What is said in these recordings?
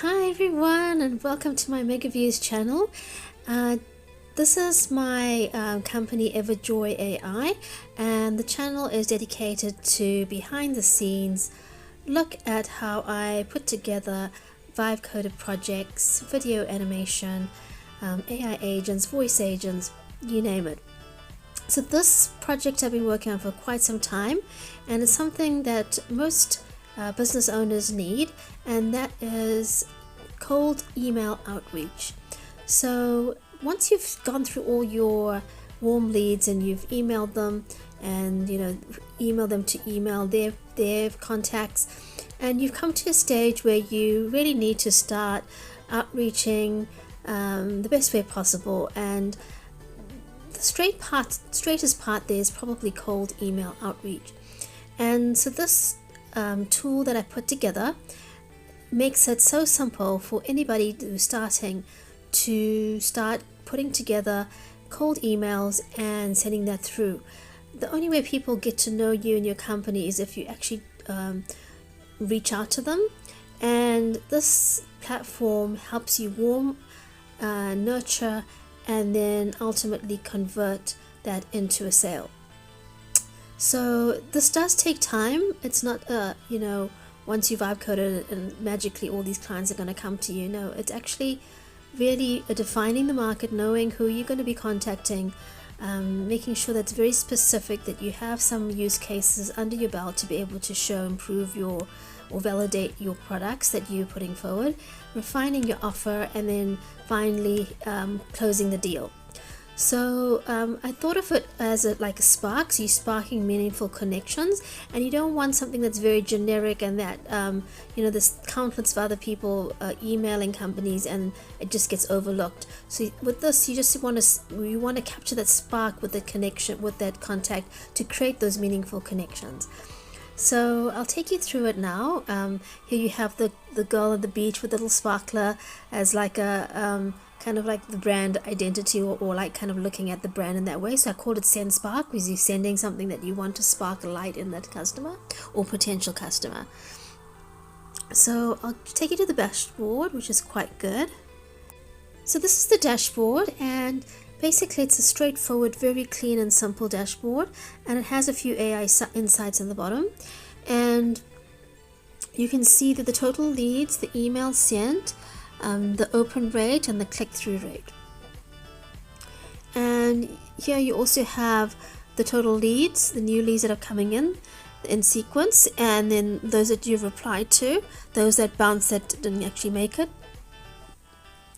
Hi everyone, and welcome to my Mega Views channel. This is my company EverjoyAi, and the channel is dedicated to behind the scenes look at how I put together vibe coded projects, video animation, AI agents, voice agents, you name it. So this project I've been working on for quite some time, and it's something that most business owners need, and that is cold email outreach. So once you've gone through all your warm leads and you've emailed them, and email them to email their contacts, and you've come to a stage where you really need to start outreaching the best way possible, and the straightest part there is probably cold email outreach. And so this tool that I put together makes it so simple for anybody who's starting to start putting together cold emails and sending that through. The only way people get to know you and your company is if you actually reach out to them, and this platform helps you warm, nurture, and then ultimately convert that into a sale. So this does take time. It's not once you've vibe coded it and magically all these clients are going to come to you. No, it's actually really defining the market, knowing who you're going to be contacting, making sure that's very specific, that you have some use cases under your belt to be able to show, improve your or validate your products that you're putting forward, refining your offer, and then finally closing the deal. So I thought of it as like a spark. So you're sparking meaningful connections, and you don't want something that's very generic and that there's countless of other people emailing companies and it just gets overlooked. So with this, you want to capture that spark with the connection, with that contact, to create those meaningful connections. So I'll take you through it now. Here you have the girl at the beach with a little sparkler as like a kind of like the brand identity, or like kind of looking at the brand in that way. So I called it Sendspark, because you're sending something that you want to spark a light in that customer or potential customer. So I'll take you to the dashboard, which is quite good. So this is the dashboard, and basically it's a straightforward, very clean and simple dashboard, and it has a few AI insights in the bottom, and you can see that the total leads, the emails sent, the open rate, and the click-through rate. And here you also have the total leads, the new leads that are coming in sequence, and then those that you've replied to, those that bounced that didn't actually make it,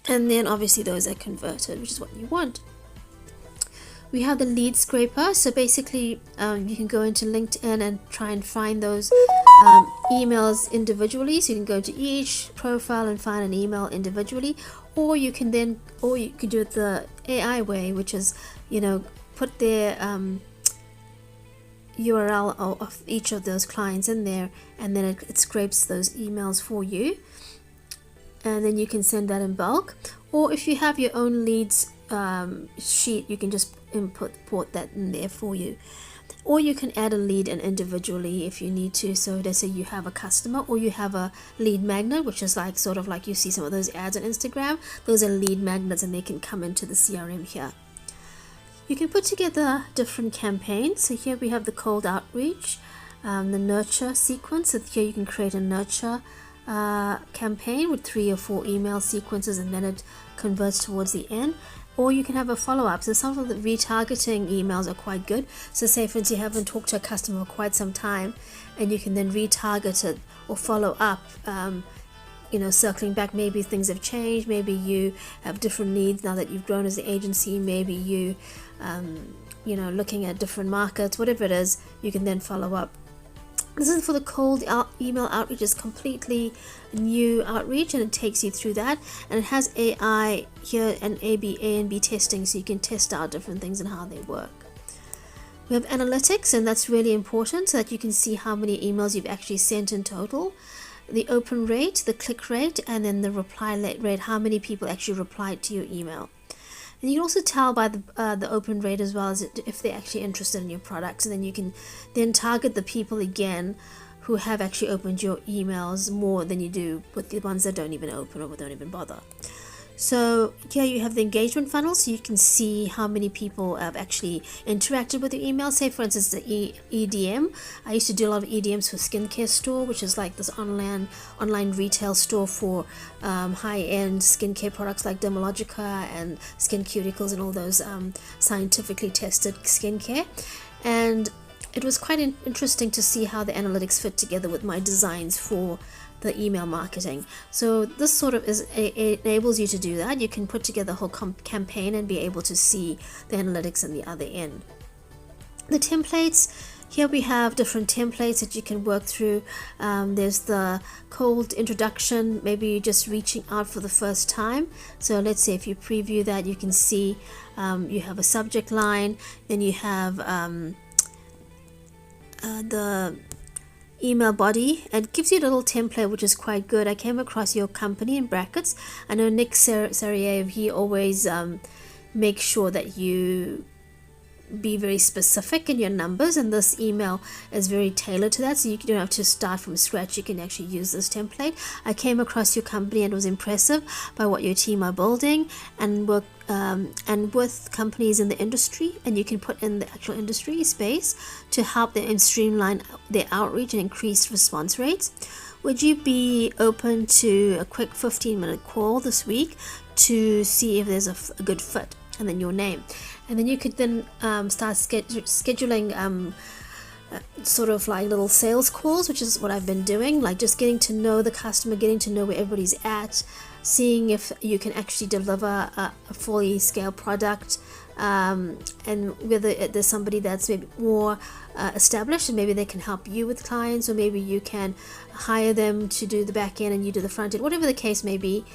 and then obviously those that converted, which is what you want. We have the lead scraper. So basically you can go into LinkedIn and try and find those emails individually. So you can go to each profile and find an email individually, or you can do it the AI way, which is put their URL of each of those clients in there, and then it scrapes those emails for you, and then you can send that in bulk. Or if you have your own leads sheet, you can just import that in there for you, or you can add a lead in individually if you need to. So let's say you have a customer, or you have a lead magnet, which is like sort of like you see some of those ads on Instagram. Those are lead magnets, and they can come into the CRM here. You can put together different campaigns. So here we have the cold outreach, the nurture sequence. So here you can create a nurture campaign with 3 or 4 email sequences, and then it converts towards the end. Or you can have a follow-up. So some of the retargeting emails are quite good. So say for instance you haven't talked to a customer for quite some time, and you can then retarget it or follow up, circling back. Maybe things have changed, maybe you have different needs now that you've grown as an agency, maybe you looking at different markets, whatever it is, you can then follow up. This is for the cold email outreach. Is completely new outreach, and it takes you through that, and it has AI here and A and B testing, so you can test out different things and how they work. We have analytics, and that's really important, so that you can see how many emails you've actually sent in total, the open rate, the click rate, and then the reply rate, how many people actually replied to your email. And you can also tell by the open rate as well, as if they're actually interested in your products, and then you can then target the people again who have actually opened your emails more than you do with the ones that don't even open or don't even bother. So here you have the engagement funnel, so you can see how many people have actually interacted with your email. Say for instance the EDM. I used to do a lot of EDMs for skincare store, which is like this online retail store for high-end skincare products like Dermalogica and Skin Cuticles and all those scientifically tested skincare. And it was quite interesting to see how the analytics fit together with my designs for the email marketing. So this sort of it enables you to do that. You can put together a whole campaign and be able to see the analytics on the other end. The templates, here we have different templates that you can work through. There's the cold introduction, maybe you're just reaching out for the first time. So let's say if you preview that, you can see you have a subject line, then you have the email body, and it gives you a little template which is quite good. I came across your company in brackets. I know Nick Sariev, he always makes sure that you be very specific in your numbers, and this email is very tailored to that, so you don't have to start from scratch. You can actually use this template. I came across your company and was impressive by what your team are building, and work and with companies in the industry, and you can put in the actual industry space to help them streamline their outreach and increase response rates. Would you be open to a quick 15-minute call this week to see if there's a good fit? And then your name, and then you could then start scheduling sort of like little sales calls, which is what I've been doing, like just getting to know the customer, getting to know where everybody's at, seeing if you can actually deliver a fully scaled product, and whether there's somebody that's maybe more established and maybe they can help you with clients, or maybe you can hire them to do the back end and you do the front end, whatever the case may be.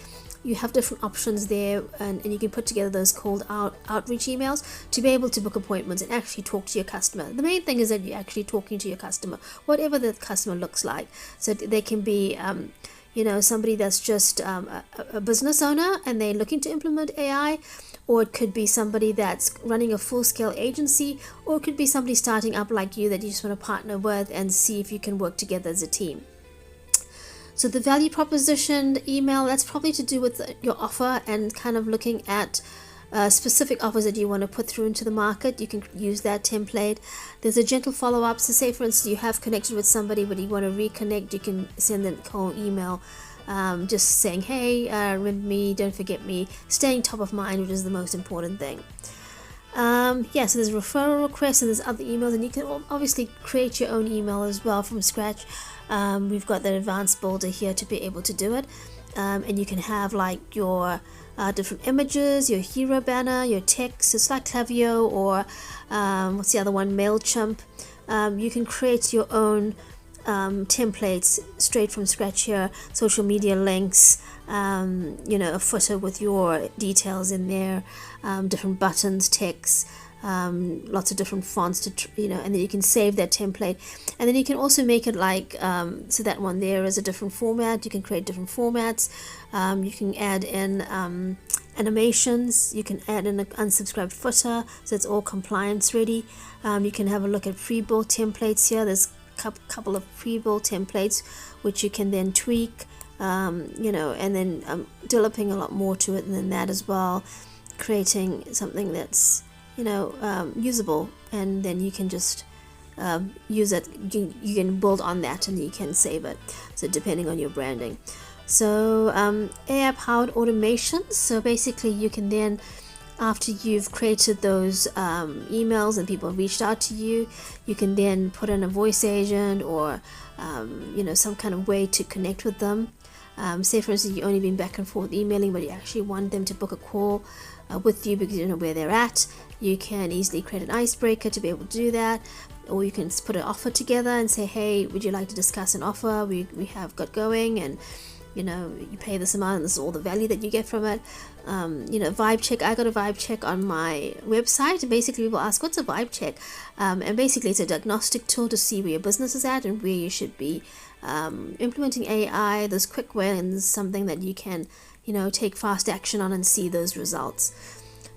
You have different options there, and you can put together those cold outreach emails to be able to book appointments and actually talk to your customer. The main thing is that you're actually talking to your customer, whatever the customer looks like. So they can be somebody that's just a business owner and they're looking to implement AI, or it could be somebody that's running a full-scale agency, or it could be somebody starting up like you that you just want to partner with and see if you can work together as a team. So the value proposition email, that's probably to do with your offer and kind of looking at specific offers that you want to put through into the market. You can use that template. There's a gentle follow-up. So say for instance you have connected with somebody but you want to reconnect, you can send a cold email just saying, hey, remember me, don't forget me, staying top of mind, which is the most important thing. So there's referral requests and there's other emails, and you can obviously create your own email as well from scratch. We've got the advanced builder here to be able to do it, and you can have like your different images, your hero banner, your text. It's like Klaviyo or what's the other one, MailChimp. You can create your own templates straight from scratch here, social media links, a footer with your details in there, different buttons, text, lots of different fonts to and then you can save that template, and then you can also make it like so that one there is a different format. You can create different formats. You can add in animations. You can add in an unsubscribed footer, so it's all compliance ready. You can have a look at pre-built templates here. There's couple of pre-built templates which you can then tweak, and then developing a lot more to it than that as well, creating something that's usable, and then you can just use it. You can build on that and you can save it, so depending on your branding. So AI powered automations, so basically you can then, after you've created those emails and people have reached out to you, you can then put in a voice agent or some kind of way to connect with them. Say for instance you've only been back and forth emailing, but you actually want them to book a call with you because you know where they're at. You can easily create an icebreaker to be able to do that, or you can put an offer together and say, hey, would you like to discuss an offer we have got going, and you pay this amount and this is all the value that you get from it. Vibe check. I got a vibe check on my website. Basically people ask, what's a vibe check? And basically it's a diagnostic tool to see where your business is at and where you should be implementing AI. Those quick wins, something that you can take fast action on and see those results.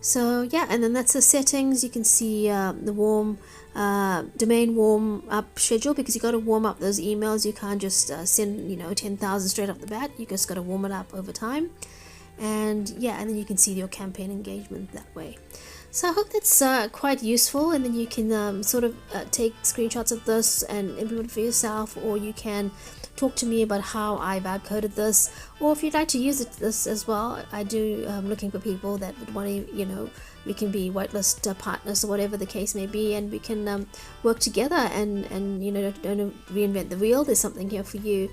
So yeah, and then that's the settings. You can see the warm domain warm up schedule, because you got to warm up those emails. You can't just send 10,000 straight off the bat. You just got to warm it up over time. And yeah, and then you can see your campaign engagement that way. So I hope that's quite useful, and then you can sort of take screenshots of this and implement it for yourself, or you can talk to me about how I vibe coded this, or if you'd like to use this as well. I do looking for people that would want to, we can be whitelist partners or whatever the case may be, and we can work together and don't reinvent the wheel. There's something here for you,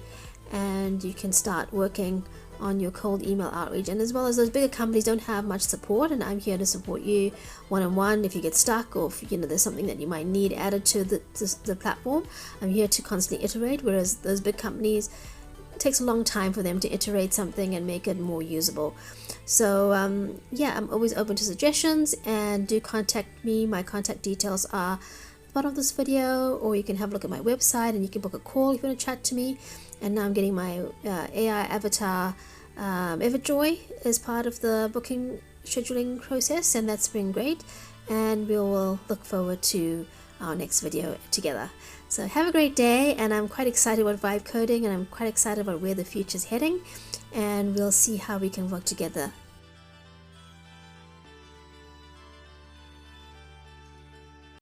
and you can start working on your cold email outreach. And as well as those bigger companies don't have much support, and I'm here to support you one-on-one if you get stuck, or if there's something that you might need added to the platform. I'm here to constantly iterate, whereas those big companies, it takes a long time for them to iterate something and make it more usable. So yeah, I'm always open to suggestions, and do contact me. My contact details are at the bottom of this video, or you can have a look at my website and you can book a call if you want to chat to me. And now I'm getting my AI avatar Everjoy as part of the booking scheduling process, and that's been great, and we will look forward to our next video together. So have a great day, and I'm quite excited about vibe coding, and I'm quite excited about where the future is heading, and we'll see how we can work together